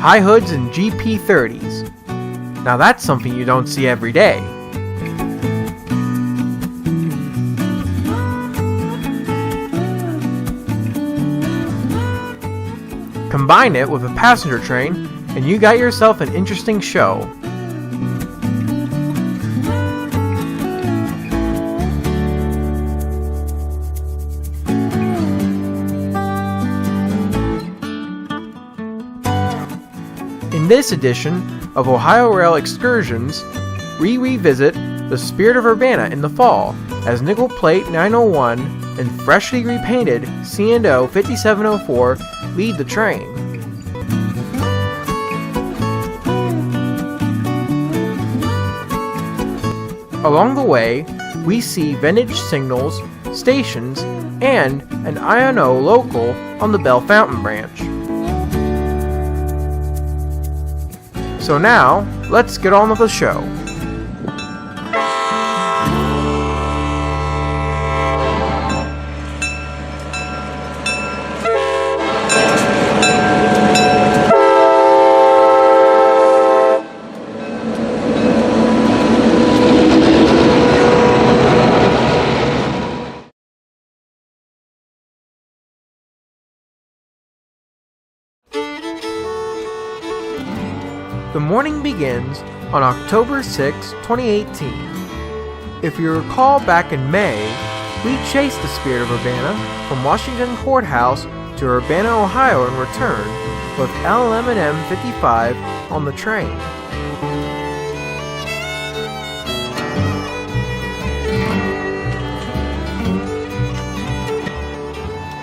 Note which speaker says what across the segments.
Speaker 1: high hoods and GP30s. Now that's something you don't see every day. Combine it with a passenger train and you got yourself an interesting show. In this edition of Ohio Rail Excursions, we revisit the Spirit of Urbana in the fall as nickel plate 901 and freshly repainted C&O 5704 lead the train. Along the way, we see vintage signals, stations, and an I&O local on the Bellefontaine Branch. So now, let's get on with the show. The morning begins on October 6, 2018. If you recall back in May, we chased the Spirit of Urbana from Washington Courthouse to Urbana, Ohio in return with LM&M 55 on the train.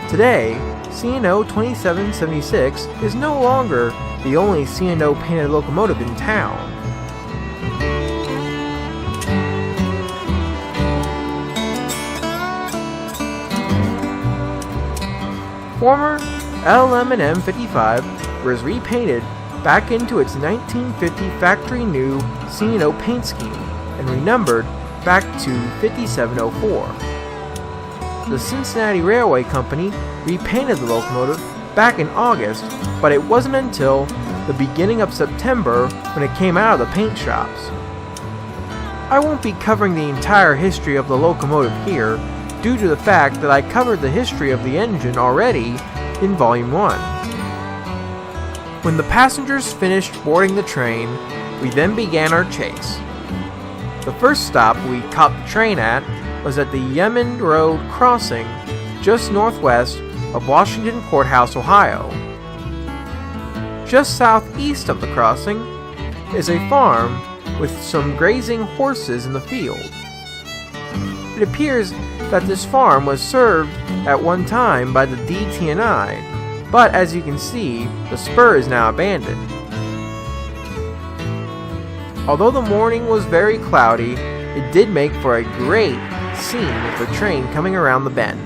Speaker 1: Today, C&O 2776 is no longer the only C&O painted locomotive in town. Former LM&M 55 was repainted back into its 1950 factory new C&O paint scheme and renumbered back to 5704. The Cincinnati Railway Company repainted the locomotive back in August, but it wasn't until the beginning of September when it came out of the paint shops. I won't be covering the entire history of the locomotive here due to the fact that I covered the history of the engine already in Volume 1. When the passengers finished boarding the train, we then began our chase. The first stop we caught the train at was at the Yemen Road crossing just northwest of Washington Courthouse, Ohio. Just southeast of the crossing is a farm with some grazing horses in the field. It appears that this farm was served at one time by the DT&I, but as you can see, the spur is now abandoned. Although the morning was very cloudy, it did make for a great scene with the train coming around the bend.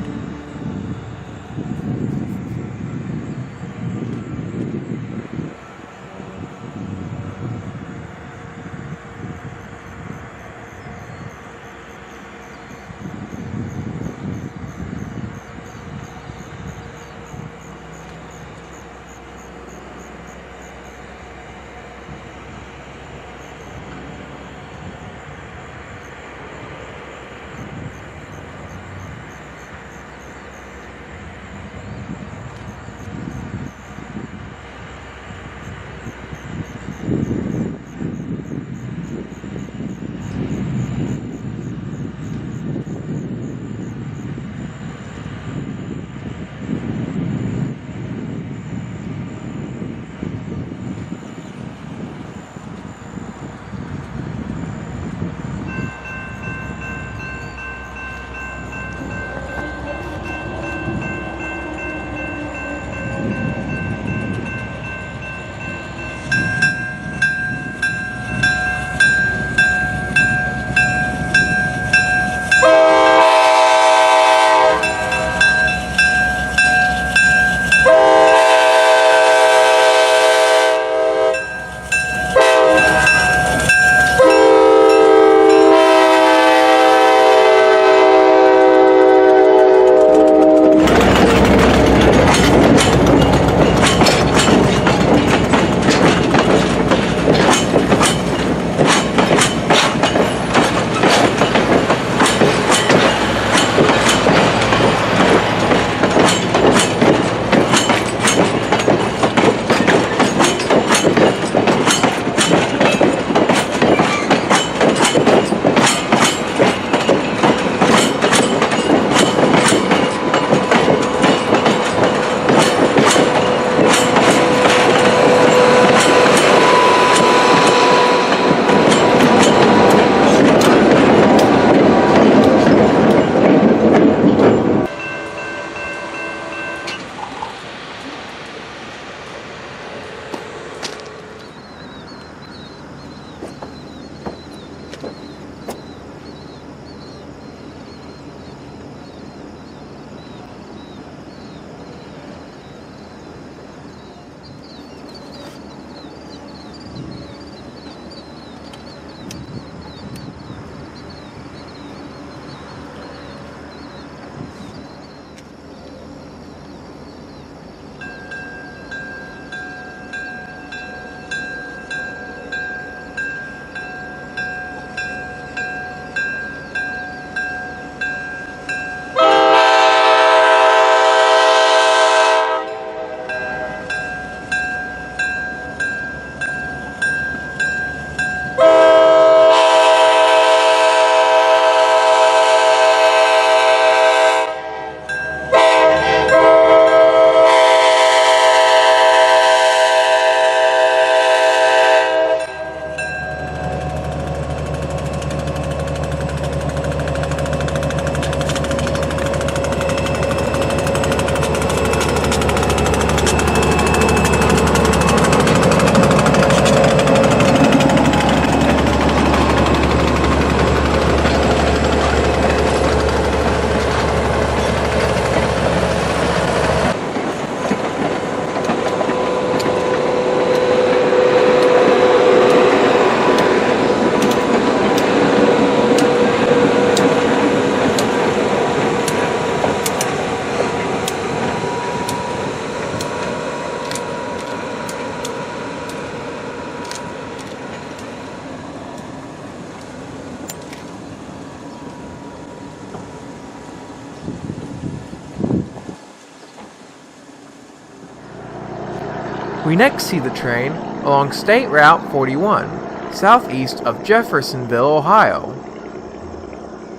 Speaker 1: We next see the train along State Route 41, southeast of Jeffersonville, Ohio.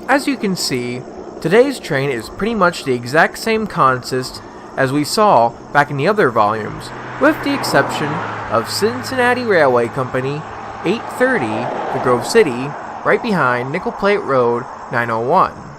Speaker 1: As you can see, today's train is pretty much the exact same consist as we saw back in the other volumes, with the exception of Cincinnati Railway Company 830, the Grove City, right behind Nickel Plate Road 901.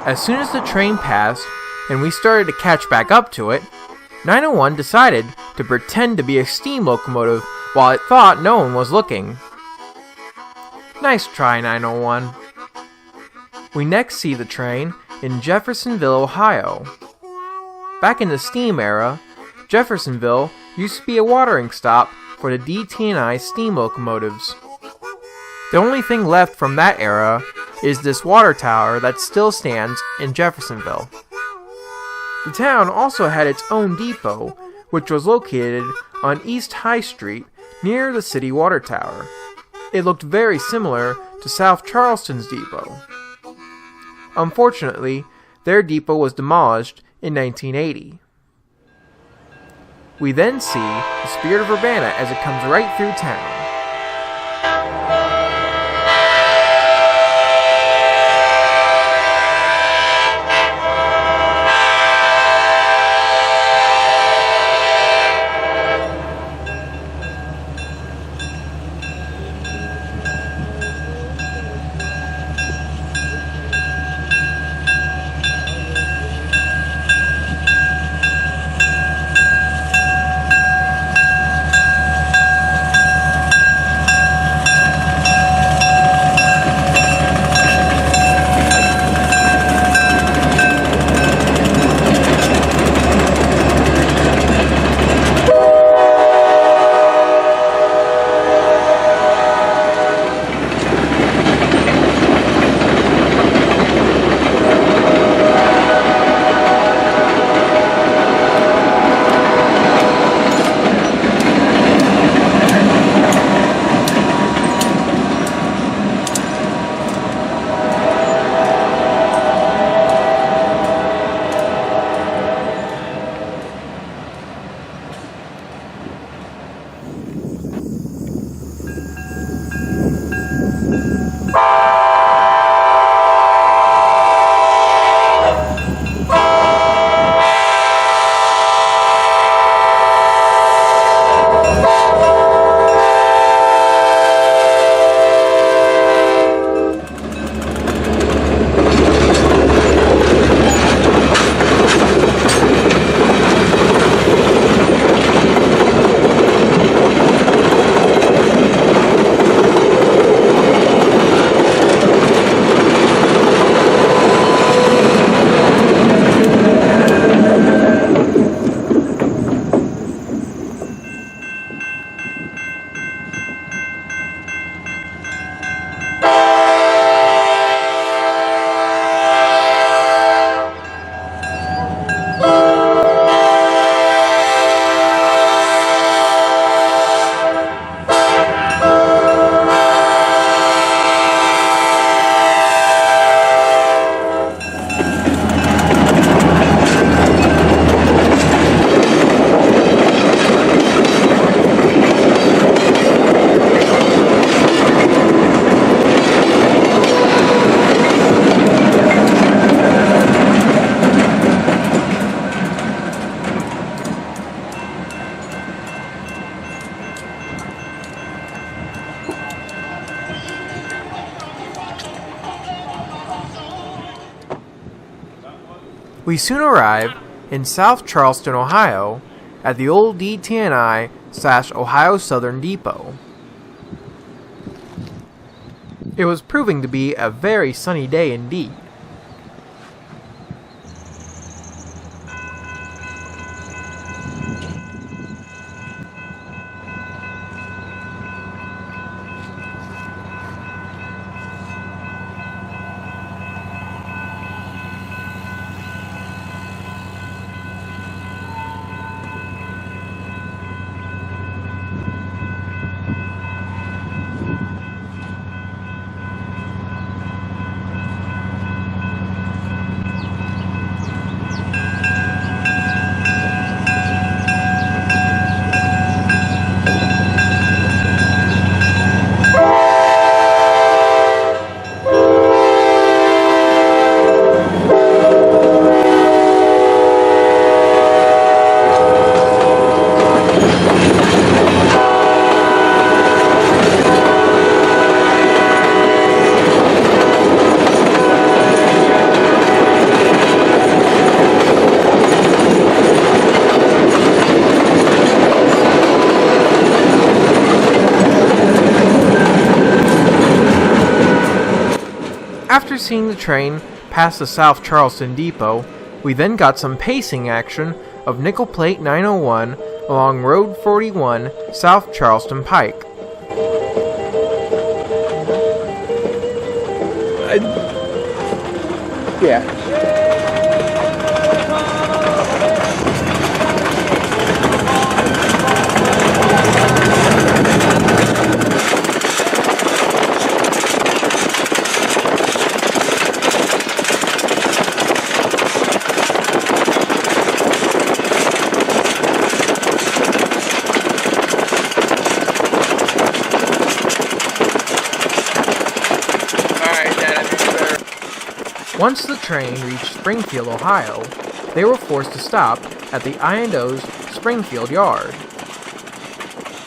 Speaker 1: As soon as the train passed, and we started to catch back up to it, 901 decided to pretend to be a steam locomotive while it thought no one was looking. Nice try, 901. We next see the train in Jeffersonville, Ohio. Back in the steam era, Jeffersonville used to be a watering stop for the DT&I steam locomotives. The only thing left from that era is this water tower that still stands in Jeffersonville. The town also had its own depot, which was located on East High Street near the city water tower. It looked very similar to South Charleston's depot. Unfortunately, their depot was demolished in 1980. We then see the Spirit of Urbana as it comes right through town. We soon arrive in South Charleston, Ohio, at the old DT&I/Ohio Southern Depot. It was proving to be a very sunny day indeed. After seeing the train pass the South Charleston Depot, we then got some pacing action of Nickel Plate 901 along Road 41 South Charleston Pike. Yeah. Once the train reached Springfield, Ohio, they were forced to stop at the I&O's Springfield yard.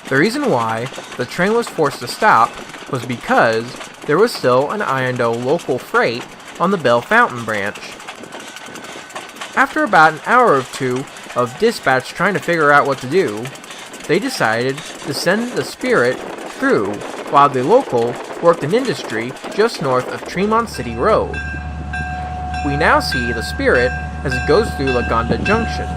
Speaker 1: The reason why the train was forced to stop was because there was still an I&O local freight on the Bellefontaine Branch. After about an hour or two of dispatch trying to figure out what to do, they decided to send the Spirit through while the local worked in industry just north of Tremont City Road. We now see the Spirit as it goes through Lebanon Junction.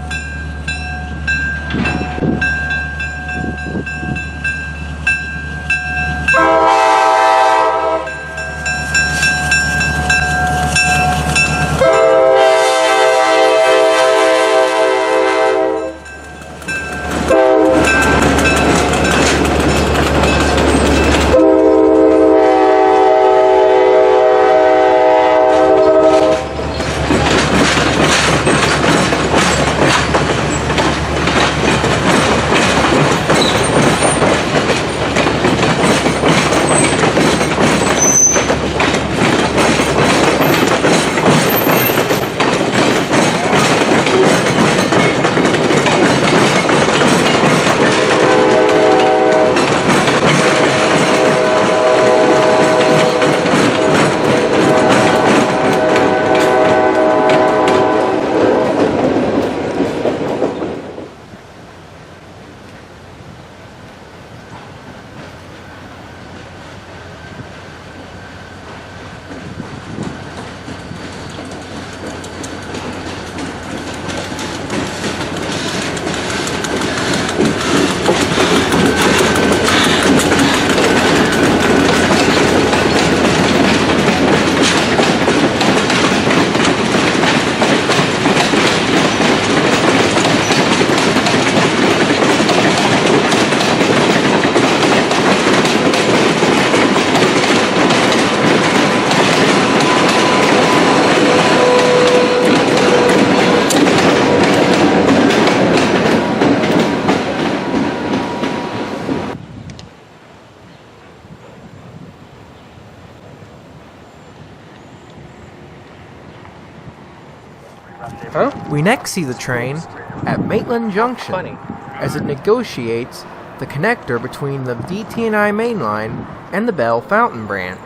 Speaker 1: We next see the train at Maitland Junction as it negotiates the connector between the DT&I main line and the Bellefontaine Branch.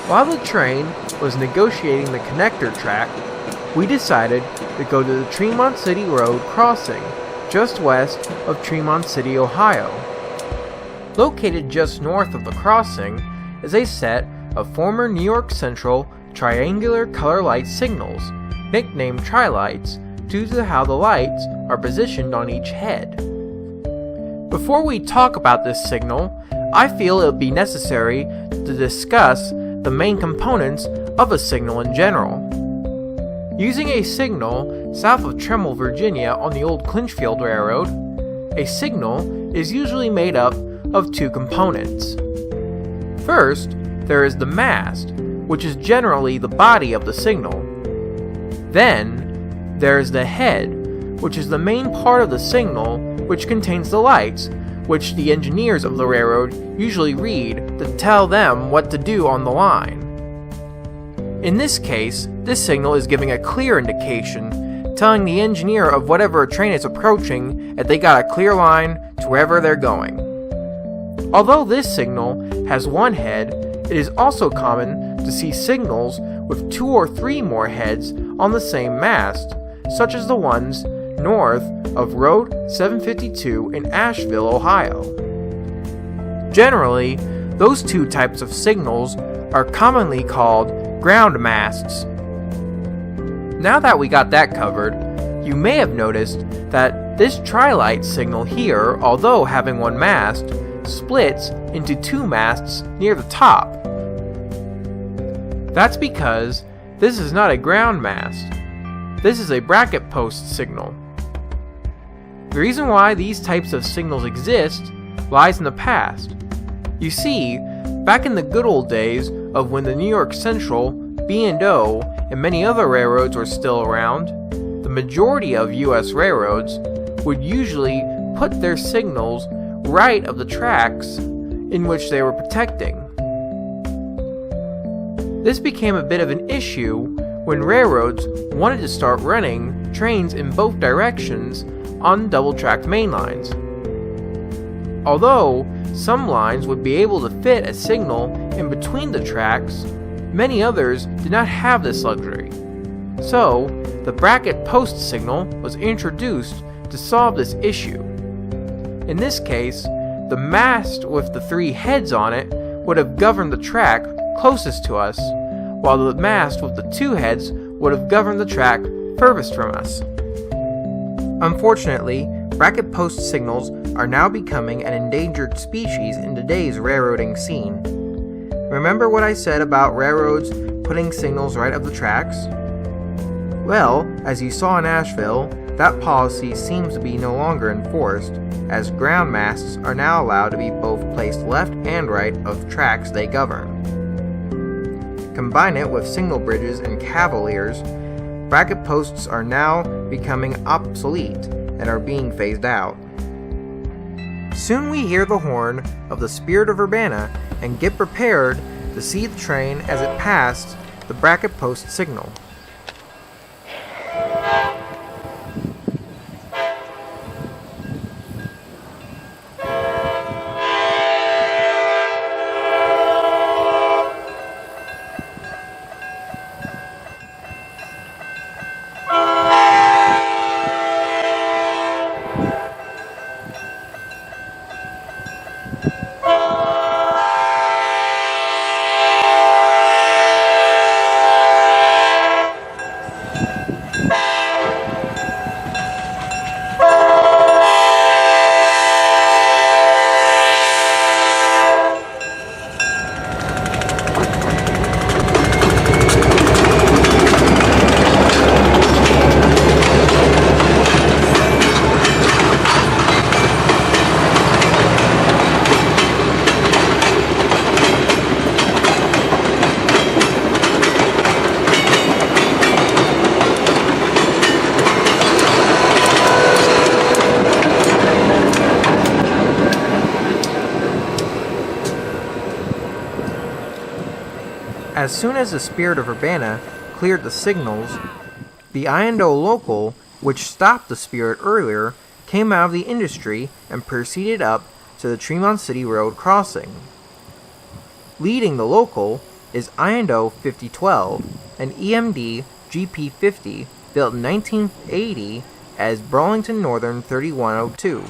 Speaker 1: While the train was negotiating the connector track, we decided to go to the Tremont City Road crossing, just west of Tremont City, Ohio. Located just north of the crossing is a set of former New York Central triangular color light signals, nicknamed tri-lights due to how the lights are positioned on each head. Before we talk about this signal, I feel it would be necessary to discuss the main components of a signal in general. Using a signal south of Tremel, Virginia on the old Clinchfield Railroad, a signal is usually made up of two components. First, there is the mast, which is generally the body of the signal. Then, there is the head, which is the main part of the signal, which contains the lights, which the engineers of the railroad usually read to tell them what to do on the line. In this case, this signal is giving a clear indication, telling the engineer of whatever a train is approaching that they got a clear line to wherever they're going. Although this signal has one head, it is also common to see signals with 2 or 3 more heads on the same mast, such as the ones north of Road 752 in Asheville, Ohio. Generally, those two types of signals are commonly called ground masts. Now that we got that covered, you may have noticed that this tri-light signal here, although having one mast, splits into 2 masts near the top. That's because this is not a ground mast. This is a bracket post signal. The reason why these types of signals exist lies in the past. You see, back in the good old days of when the New York Central, B&O, and many other railroads were still around, the majority of U.S. railroads would usually put their signals right of the tracks in which they were protecting. This became a bit of an issue when railroads wanted to start running trains in both directions on double-tracked main lines. Although some lines would be able to fit a signal in between the tracks, many others did not have this luxury. So, the bracket post signal was introduced to solve this issue. In this case, the mast with the 3 heads on it would have governed the track closest to us, while the mast with the 2 heads would have governed the track furthest from us. Unfortunately, bracket post signals are now becoming an endangered species in today's railroading scene. Remember what I said about railroads putting signals right of the tracks? Well, as you saw in Asheville, that policy seems to be no longer enforced, as ground masts are now allowed to be both placed left and right of tracks they govern. Combine it with signal bridges and cavaliers, bracket posts are now becoming obsolete and are being phased out. Soon we hear the horn of the Spirit of Urbana and get prepared to see the train as it passed the bracket post signal. As soon as the Spirit of Urbana cleared the signals, the I&O local, which stopped the Spirit earlier, came out of the industry and proceeded up to the Tremont City Road crossing. Leading the local is I&O 5012, an EMD GP50 built in 1980 as Burlington Northern 3102.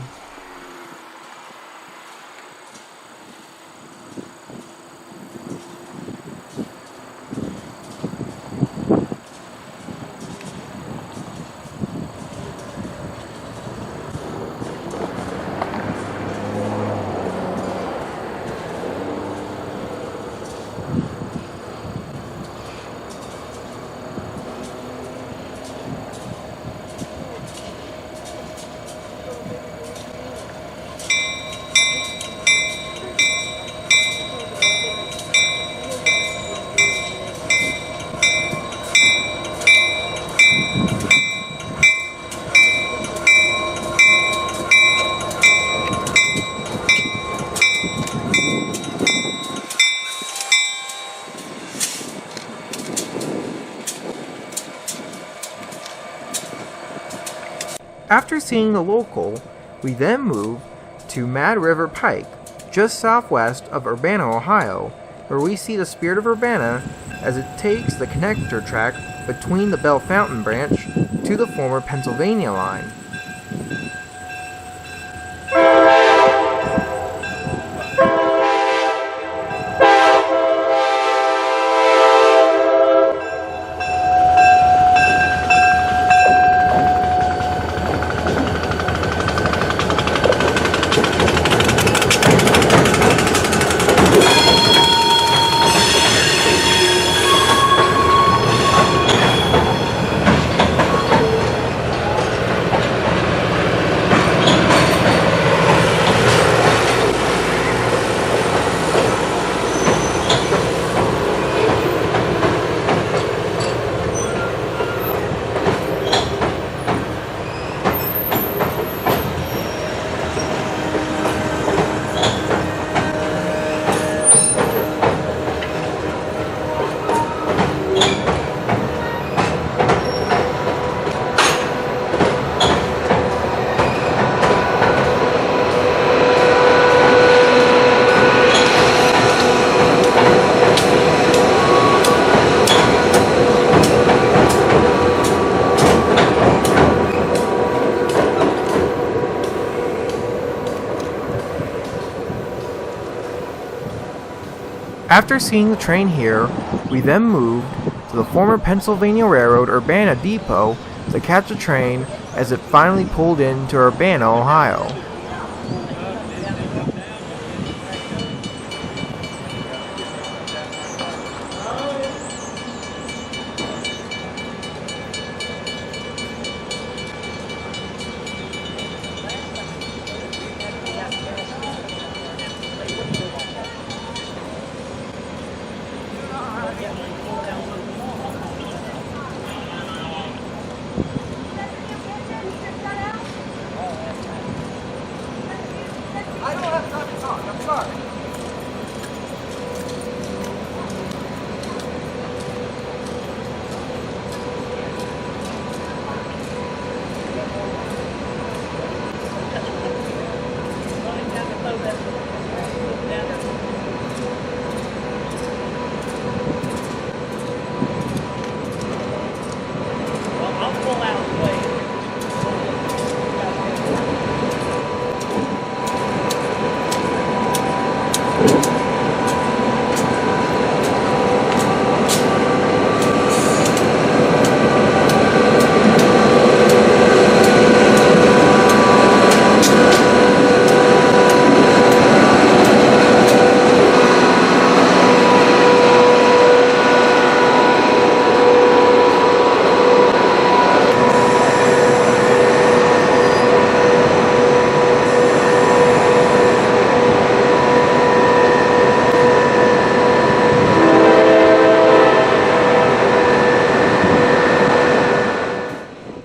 Speaker 1: After seeing the local, we then move to Mad River Pike, just southwest of Urbana, Ohio, where we see the Spirit of Urbana as it takes the connector track between the Bellefontaine Branch to the former Pennsylvania line. After seeing the train here, we then moved to the former Pennsylvania Railroad Urbana Depot to catch a train as it finally pulled into Urbana, Ohio.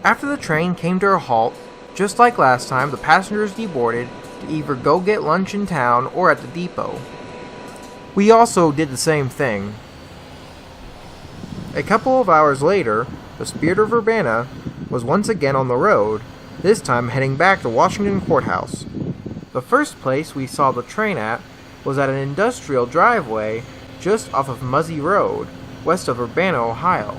Speaker 1: After the train came to a halt, just like last time, the passengers deboarded to either go get lunch in town or at the depot. We also did the same thing. A couple of hours later, the Spirit of Urbana was once again on the road, this time heading back to Washington Courthouse. The first place we saw the train at was at an industrial driveway just off of Muzzy Road, west of Urbana, Ohio.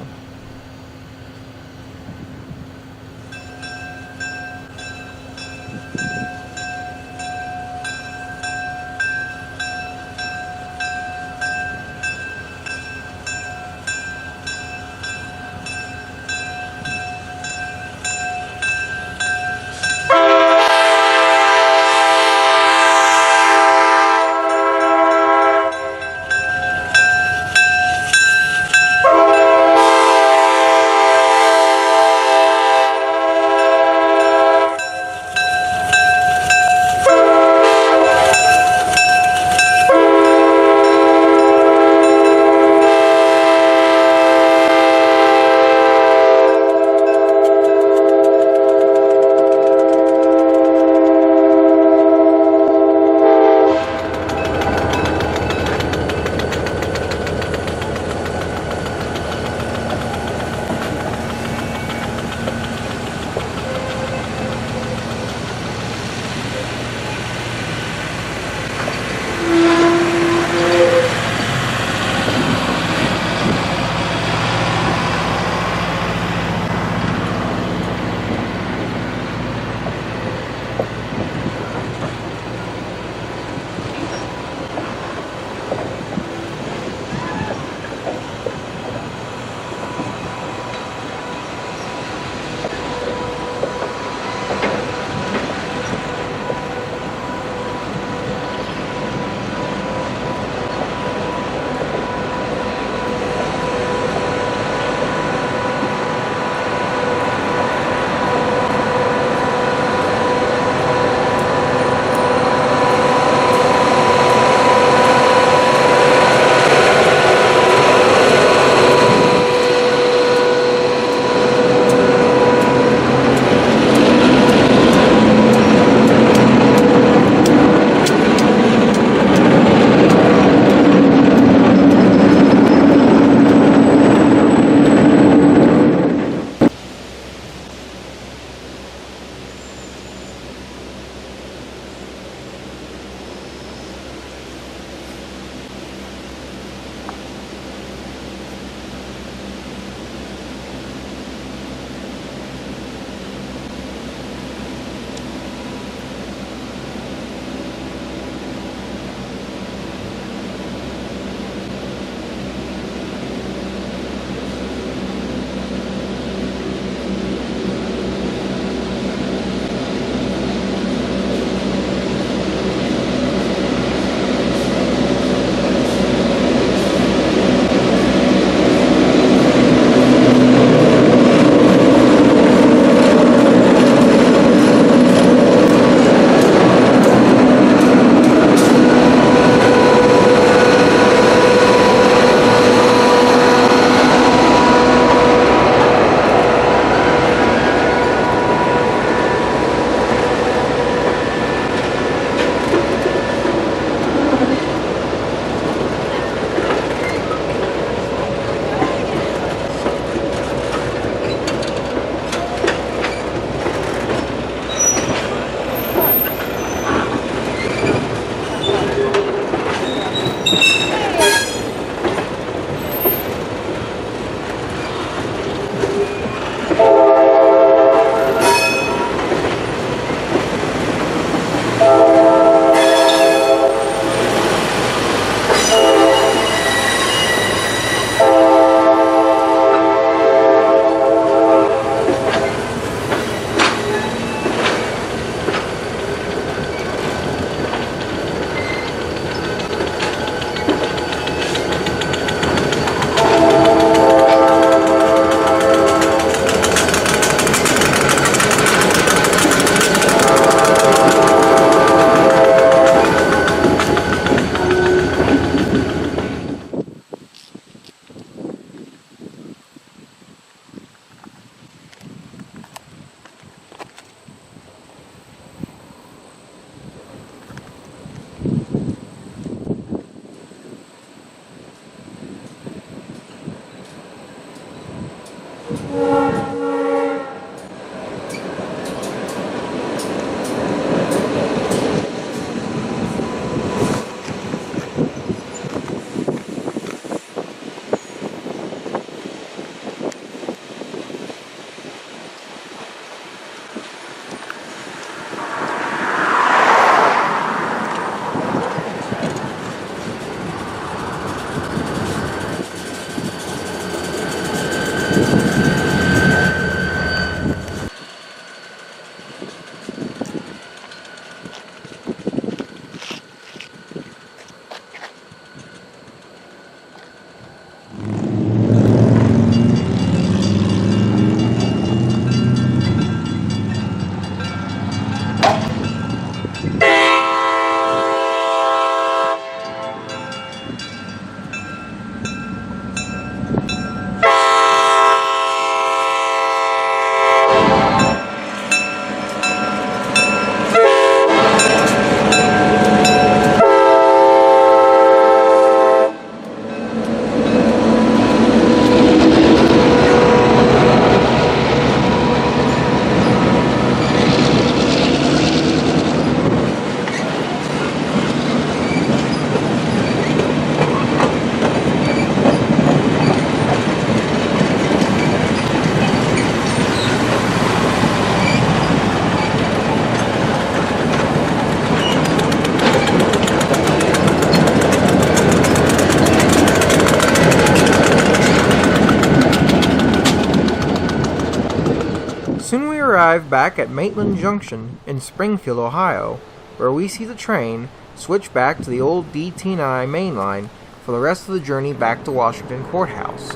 Speaker 1: arrive back at Maitland Junction in Springfield, Ohio, where we see the train switch back to the old DT&I main line for the rest of the journey back to Washington Courthouse.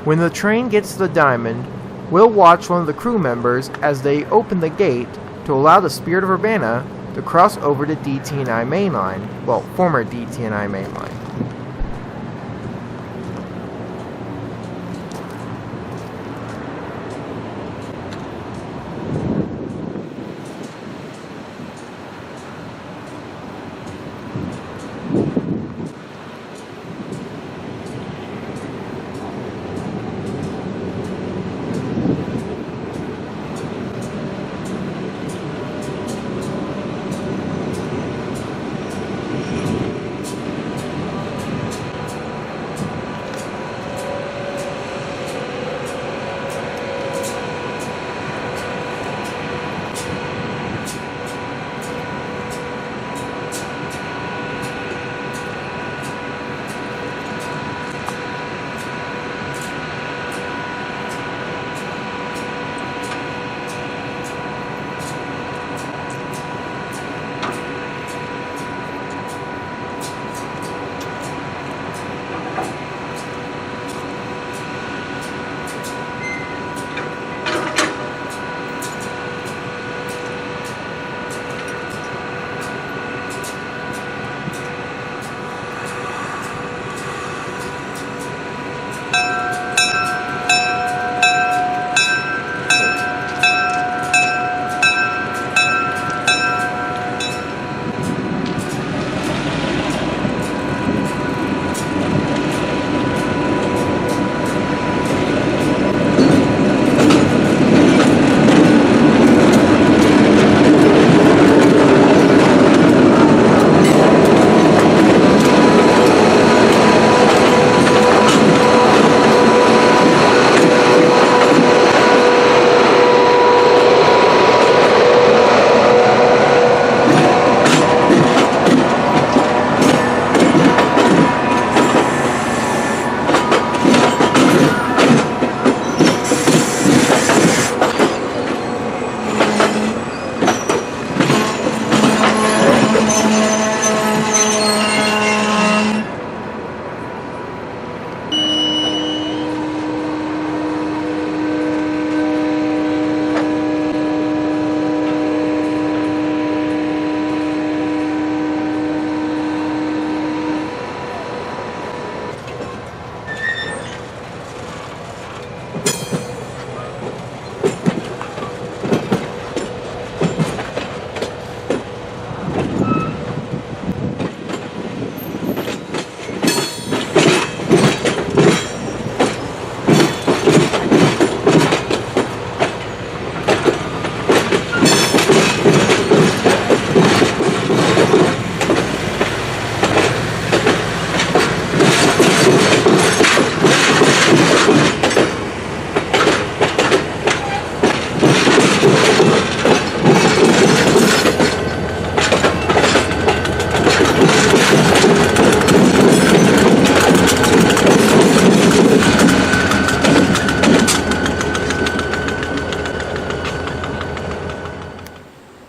Speaker 1: When the train gets to the diamond, we'll watch one of the crew members as they open the gate to allow the Spirit of Urbana to cross over to DT&I mainline, well, former DT&I mainline.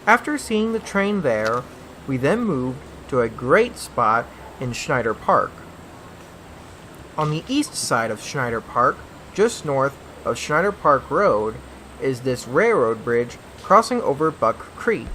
Speaker 1: After seeing the train there, we then moved to a great spot in Schneider Park. On the east side of Schneider Park, just north of Schneider Park Road, is this railroad bridge crossing over Buck Creek.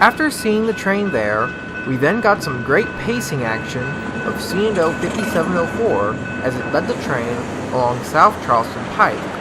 Speaker 1: After seeing the train there, we then got some great pacing action of C&O 5704 as it led the train along South Charleston Pike.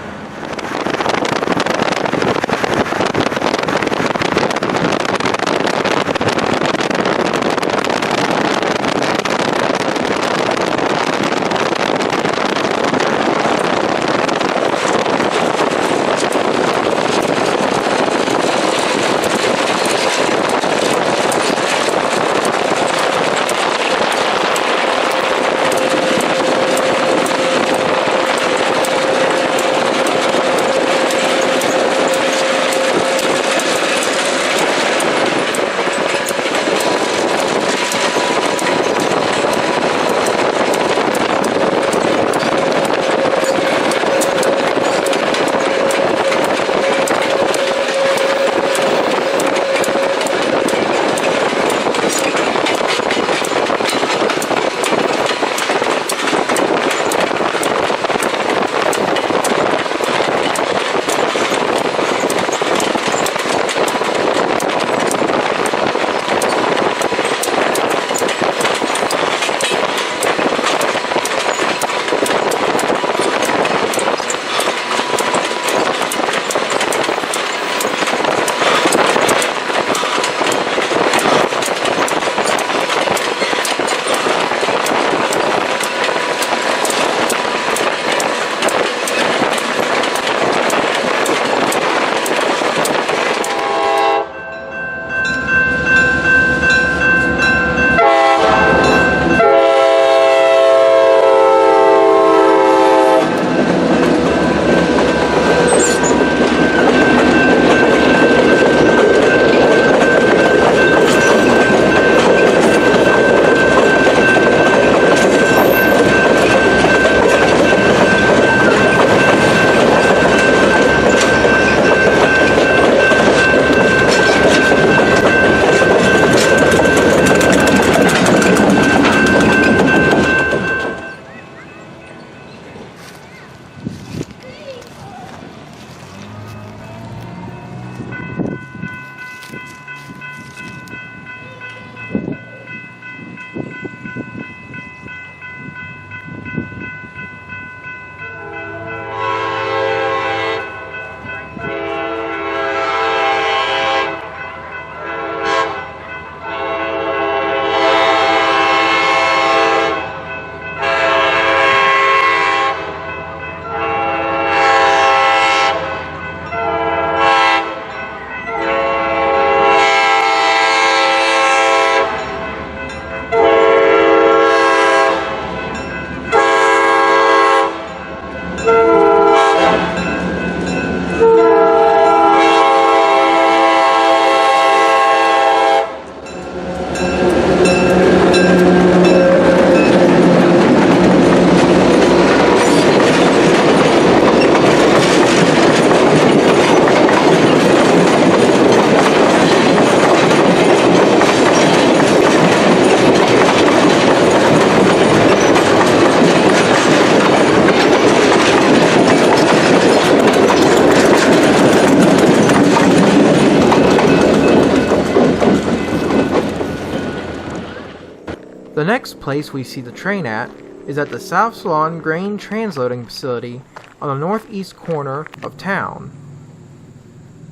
Speaker 1: The next place we see the train at is at the South Salon Grain Transloading Facility on the northeast corner of town.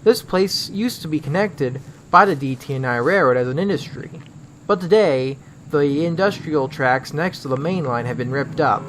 Speaker 1: This place used to be connected by the DT&I Railroad as an industry, but today the industrial tracks next to the main line have been ripped up.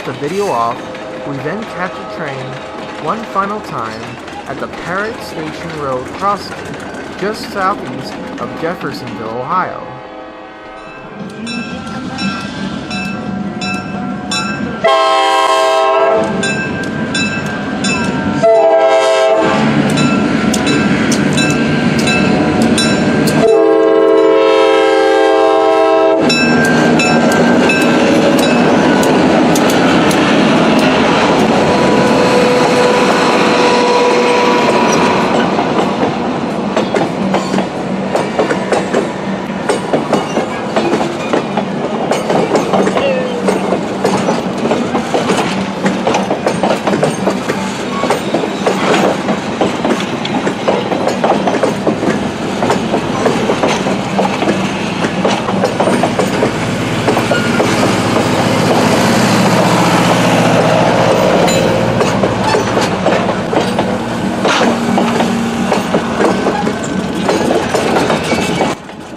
Speaker 1: finish the video off, we then catch a train one final time at the Parrott Station Road crossing, just southeast of Jeffersonville, Ohio.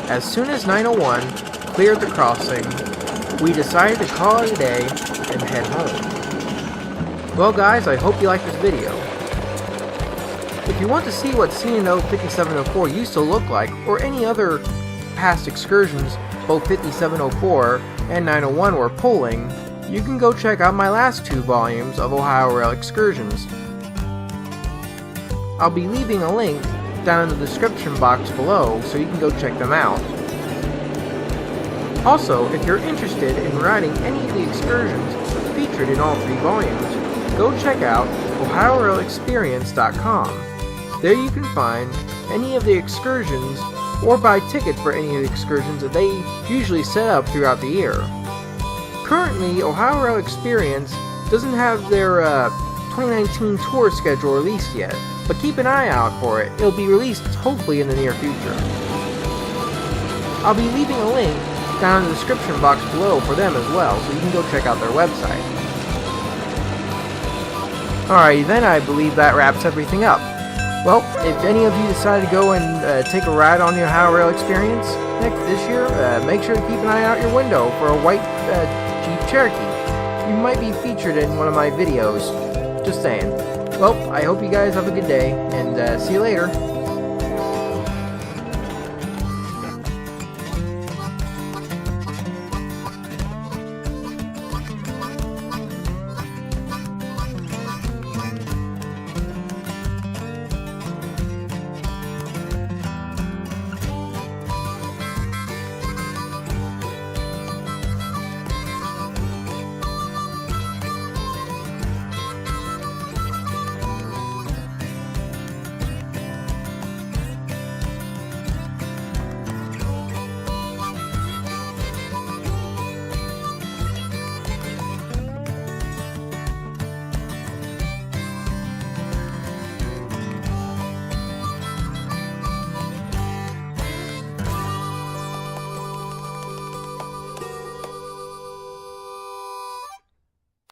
Speaker 1: As soon as 901 cleared the crossing, we decided to call it a day and head home. Well guys, I hope you liked this video. If you want to see what C&O 5704 used to look like, or any other past excursions both 5704 and 901 were pulling, you can go check out my last 2 volumes of Ohio Rail Excursions. I'll be leaving a link down in the description box below so you can go check them out. Also, if you're interested in riding any of the excursions featured in all 3 volumes, go check out OhioRailExperience.com. There you can find any of the excursions or buy tickets for any of the excursions that they usually set up throughout the year. Currently, Ohio Rail Experience doesn't have their 2019 tour schedule released yet, but keep an eye out for it. It'll be released hopefully in the near future. I'll be leaving a link down in the description box below for them as well, so you can go check out their website. Alrighty then, I believe that wraps everything up. Well, if any of you decide to go and take a ride on the Ohio Rail Experience this year, make sure to keep an eye out your window for a white Jeep Cherokee. You might be featured in one of my videos. Just saying. Well, I hope you guys have a good day, and see you later.